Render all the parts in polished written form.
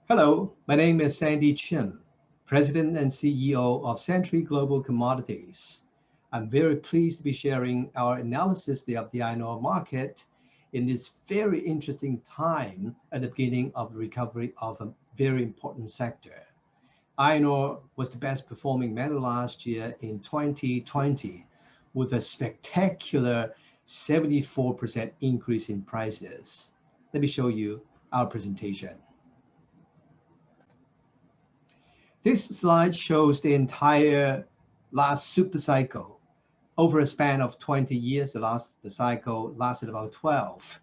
Hello, my name is Sandy Chim, President and CEO of Century Global Commodities. I'm very pleased to be sharing our analysis of the iron ore market in this very interesting time at the beginning of the recovery of a very important sector. Iron ore was the best performing metal last year in 2020 with a spectacular 74% increase in prices. Let me show you our presentation. This slide shows the entire last super cycle. Over a span of 20 years, the cycle lasted about 12.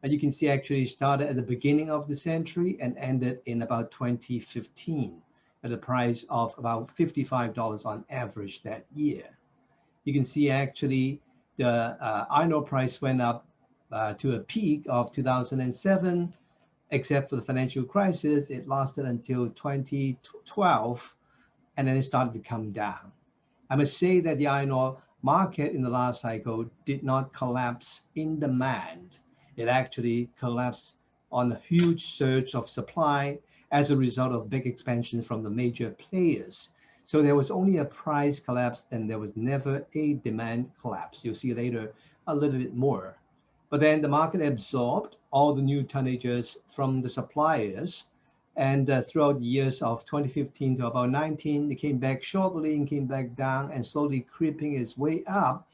And you can see actually started at the beginning of the century and ended in about 2015 at a price of about $55 on average that year. You can see actually the iron ore price went up to a peak of 2007. Except for the financial crisis, it lasted until 2012, and then it started to come down. I must say that the iron ore market in the last cycle did not collapse in demand. It actually collapsed on a huge surge of supply as a result of big expansion from the major players. So there was only a price collapse and there was never a demand collapse. You'll see later a little bit more. But then the market absorbed all the new tonnages from the suppliers. And throughout the years of 2015 to about 19, it came back shortly and came back down and slowly creeping its way up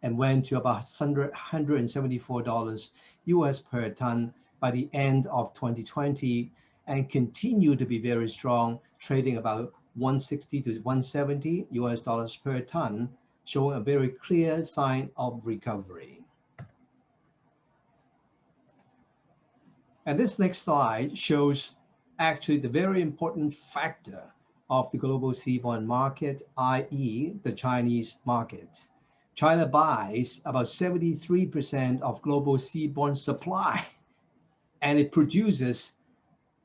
and went to about $174 US per ton by the end of 2020 and continued to be very strong, trading about 160 to 170 US dollars per ton, showing a very clear sign of recovery. And this next slide shows actually the very important factor of the global seaborne market, i.e. the Chinese market. China buys about 73% of global seaborne supply, and it produces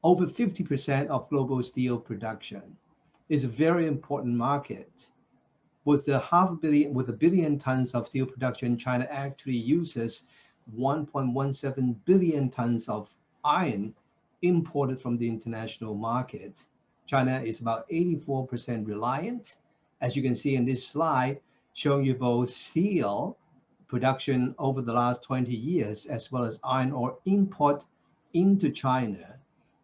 over 50% of global steel production. It's a very important market. With a billion tons of steel production, China actually uses 1.17 billion tons of iron imported from the international market. China is about 84% reliant, as you can see in this slide, showing you both steel production over the last 20 years, as well as iron ore import into China.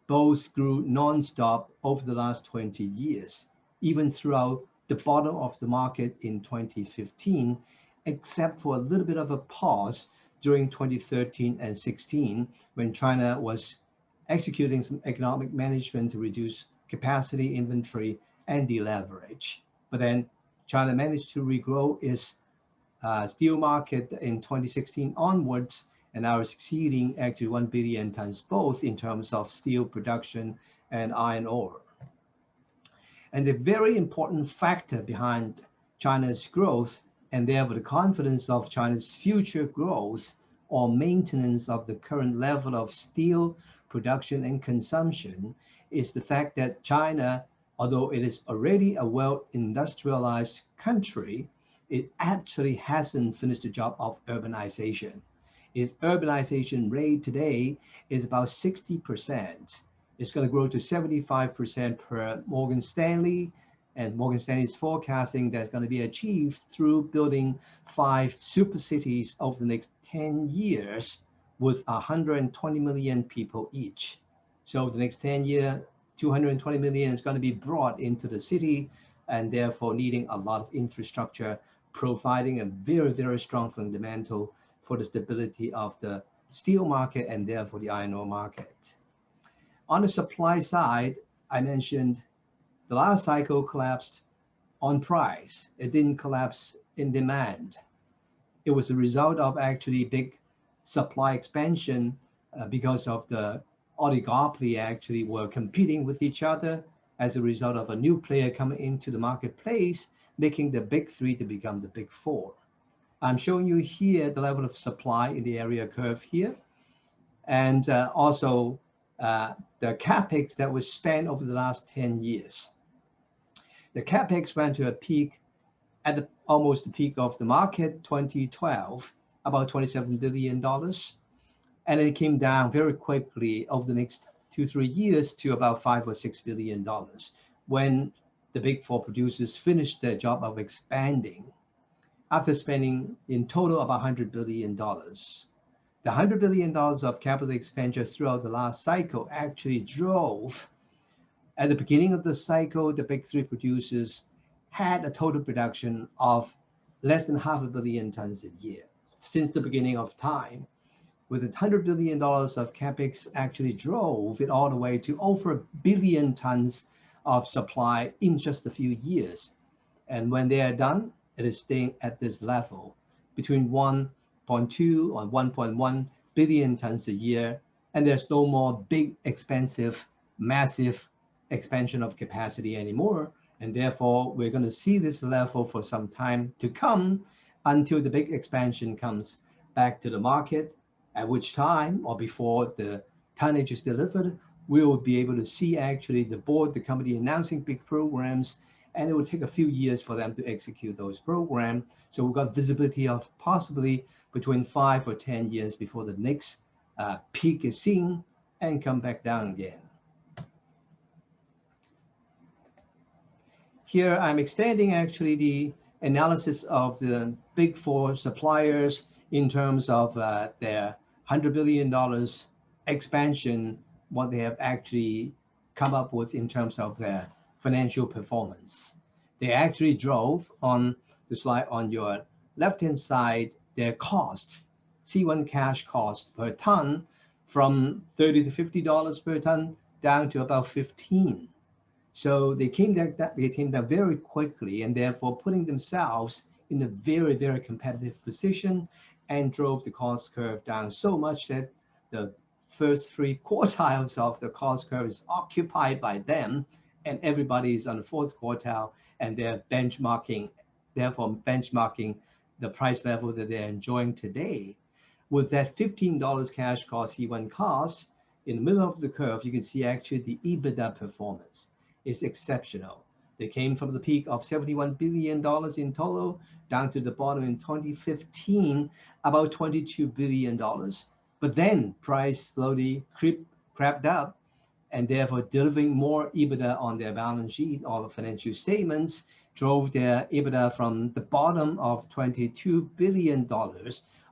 Both grew nonstop over the last 20 years, even throughout the bottom of the market in 2015, except for a little bit of a pause during 2013 and 16, when China was executing some economic management to reduce capacity, inventory, and deleverage. But then China managed to regrow its steel market in 2016 onwards, and now is exceeding actually 1 billion tons, both in terms of steel production and iron ore. And the very important factor behind China's growth and therefore the confidence of China's future growth or maintenance of the current level of steel production and consumption is the fact that China, although it is already a well-industrialized country, it actually hasn't finished the job of urbanization. Its urbanization rate today is about 60%. It's going to grow to 75% per Morgan Stanley, and Morgan Stanley is forecasting that's going to be achieved through building 5 super cities over the next 10 years with 120 million people each. So the next 10 years, 220 million is going to be brought into the city and therefore needing a lot of infrastructure, providing a very, very strong fundamental for the stability of the steel market and therefore the iron ore market. On the supply side, I mentioned the last cycle collapsed on price. It didn't collapse in demand. It was a result of actually big supply expansion because of the oligopoly actually were competing with each other as a result of a new player coming into the marketplace, making the big three to become the big four. I'm showing you here the level of supply in the area curve here, and also the capex that was spent over the last 10 years. The capex went to a peak at almost the peak of the market, 2012, about $27 billion. And it came down very quickly over the next 2-3 years to about $5 or $6 billion when the big four producers finish their job of expanding after spending in total about $100 billion. The $100 billion of capital expenditure throughout the last cycle actually drove, at the beginning of the cycle, the big three producers had a total production of less than 500 million tons a year since the beginning of time. With $100 billion of capex actually drove it all the way to over 1 billion tons of supply in just a few years. And when they are done, it is staying at this level between 1.2 or 1.1 billion tons a year. And there's no more big, expensive, massive expansion of capacity anymore. And therefore, we're going to see this level for some time to come until the big expansion comes back to the market, at which time, or before the tonnage is delivered, we will be able to see actually the board, the company announcing big programs, and it will take a few years for them to execute those programs. So we've got visibility of possibly between 5 or 10 years before the next peak is seen and come back down again. Here I'm extending actually the analysis of the big four suppliers in terms of their $100 billion expansion, what they have actually come up with in terms of their financial performance. They actually drove on the slide on your left-hand side their cost, C1 cash cost per ton from $30 to $50 per ton down to about 15. So they came down very quickly, and therefore putting themselves in a very, very competitive position and drove the cost curve down so much that the first 3 quartiles of the cost curve is occupied by them, and everybody is on the 4th quartile, and they're benchmarking, therefore benchmarking the price level that they're enjoying today. With that $15 cash cost, C1 cost, in the middle of the curve, you can see actually the EBITDA performance is exceptional. They came from the peak of $71 billion in total down to the bottom in 2015, about $22 billion. But then price slowly crept up, and therefore delivering more EBITDA on their balance sheet or financial statements drove their EBITDA from the bottom of $22 billion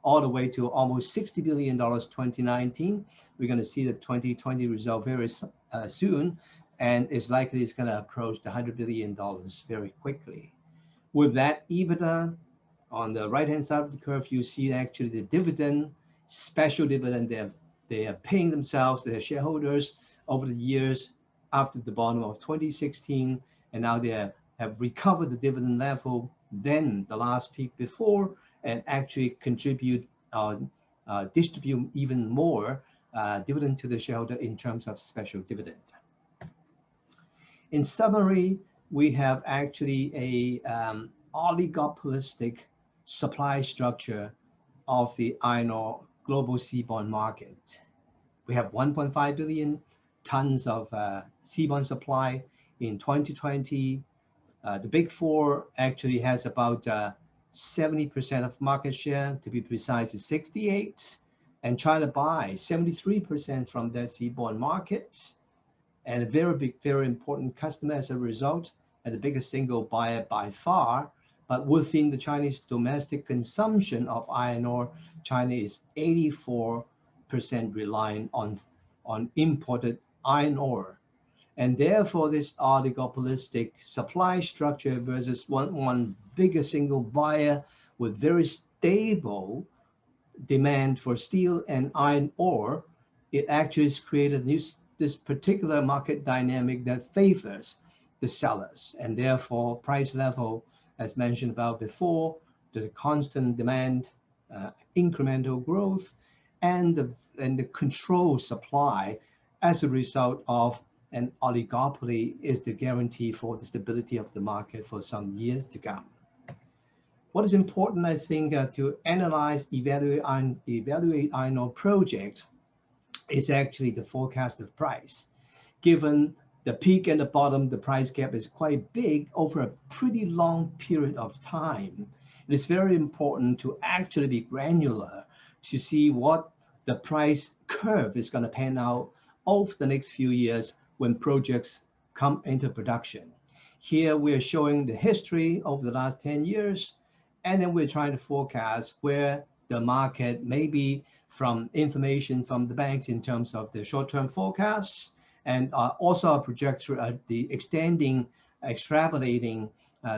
all the way to almost $60 billion 2019. We're going to see the 2020 result very soon, and it's likely it's going to approach the $100 billion very quickly. With that EBITDA, on the right-hand side of the curve, you see actually the dividend, special dividend they are paying themselves, their shareholders, over the years after the bottom of 2016, and now they have recovered the dividend level then the last peak before, and actually distribute even more dividend to the shareholder in terms of special dividend. In summary, we have actually a oligopolistic supply structure of the iron ore global seaborne market. We have 1.5 billion tons of seaborne supply in 2020. The big four actually has about 70% of market share, to be precise, is 68, and China buys 73% from that seaborne market, and a very big, very important customer as a result, and the biggest single buyer by far. But within the Chinese domestic consumption of iron ore, China is 84% reliant on imported iron ore. And therefore, this oligopolistic supply structure versus one bigger single buyer with very stable demand for steel and iron ore, it actually has created this particular market dynamic that favors the sellers. And therefore, price level, as mentioned about before, there's a constant demand, incremental growth, and the controlled supply as a result of an oligopoly is the guarantee for the stability of the market for some years to come. What is important, I think, to analyze, evaluate iron ore project is actually the forecasted price. Given the peak and the bottom, the price gap is quite big over a pretty long period of time. It is very important to actually be granular to see what the price curve is going to pan out over the next few years when projects come into production. Here we are showing the history over the last 10 years, and then we're trying to forecast where the market may be from information from the banks in terms of the short-term forecasts, and also a projector, the extrapolating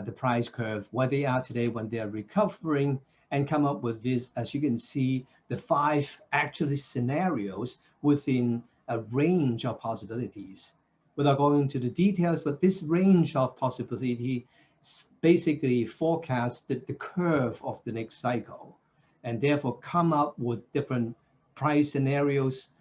the price curve, where they are today when they are recovering, and come up with this, as you can see, the 5 actually scenarios within a range of possibilities. Without going into the details, but this range of possibility basically forecasts the curve of the next cycle, and therefore come up with different price scenarios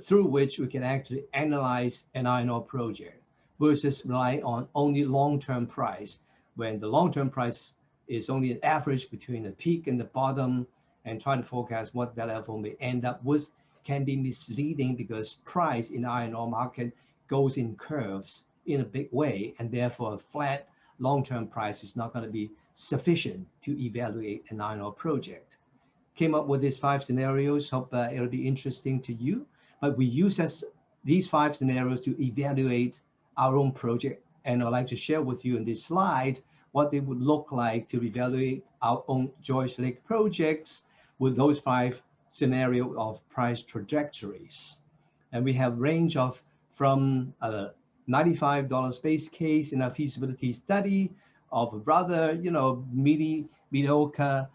through which we can actually analyze an iron ore project versus rely on only long-term price, when the long-term price is only an average between the peak and the bottom, and try to forecast what that level may end up with can be misleading, because price in iron ore market goes in curves in a big way, and therefore a flat long-term price is not going to be sufficient to evaluate an iron ore project. Came up with these 5 scenarios. Hope it'll be interesting to you. But we use these 5 scenarios to evaluate our own project, and I'd like to share with you in this slide what they would look like to evaluate our own Joyce Lake projects with those 5 scenarios of price trajectories. And we have range of from a $95 base case in a feasibility study of a rather, mediocre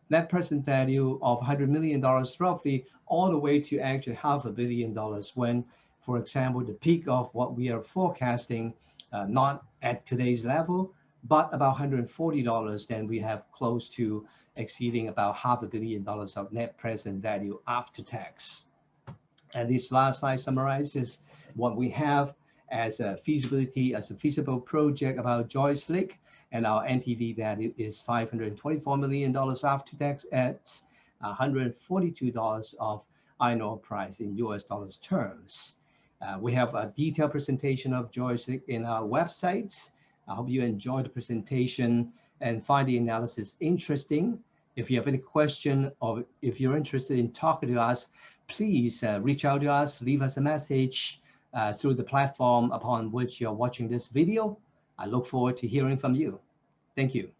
net present value of $100 million roughly, all the way to actually $500 million when, for example, the peak of what we are forecasting, not at today's level, but about $140, then we have close to exceeding about $500 million of net present value after tax. And this last slide summarizes what we have as a feasible project about Joyce Lake, and our NPV value is $524 million after tax at $142 of iron ore price in US dollars terms. We have a detailed presentation of Joyce Lake in our website. I hope you enjoyed the presentation and find the analysis interesting. If you have any question, or if you're interested in talking to us, please reach out to us, leave us a message through the platform upon which you're watching this video. I look forward to hearing from you. Thank you.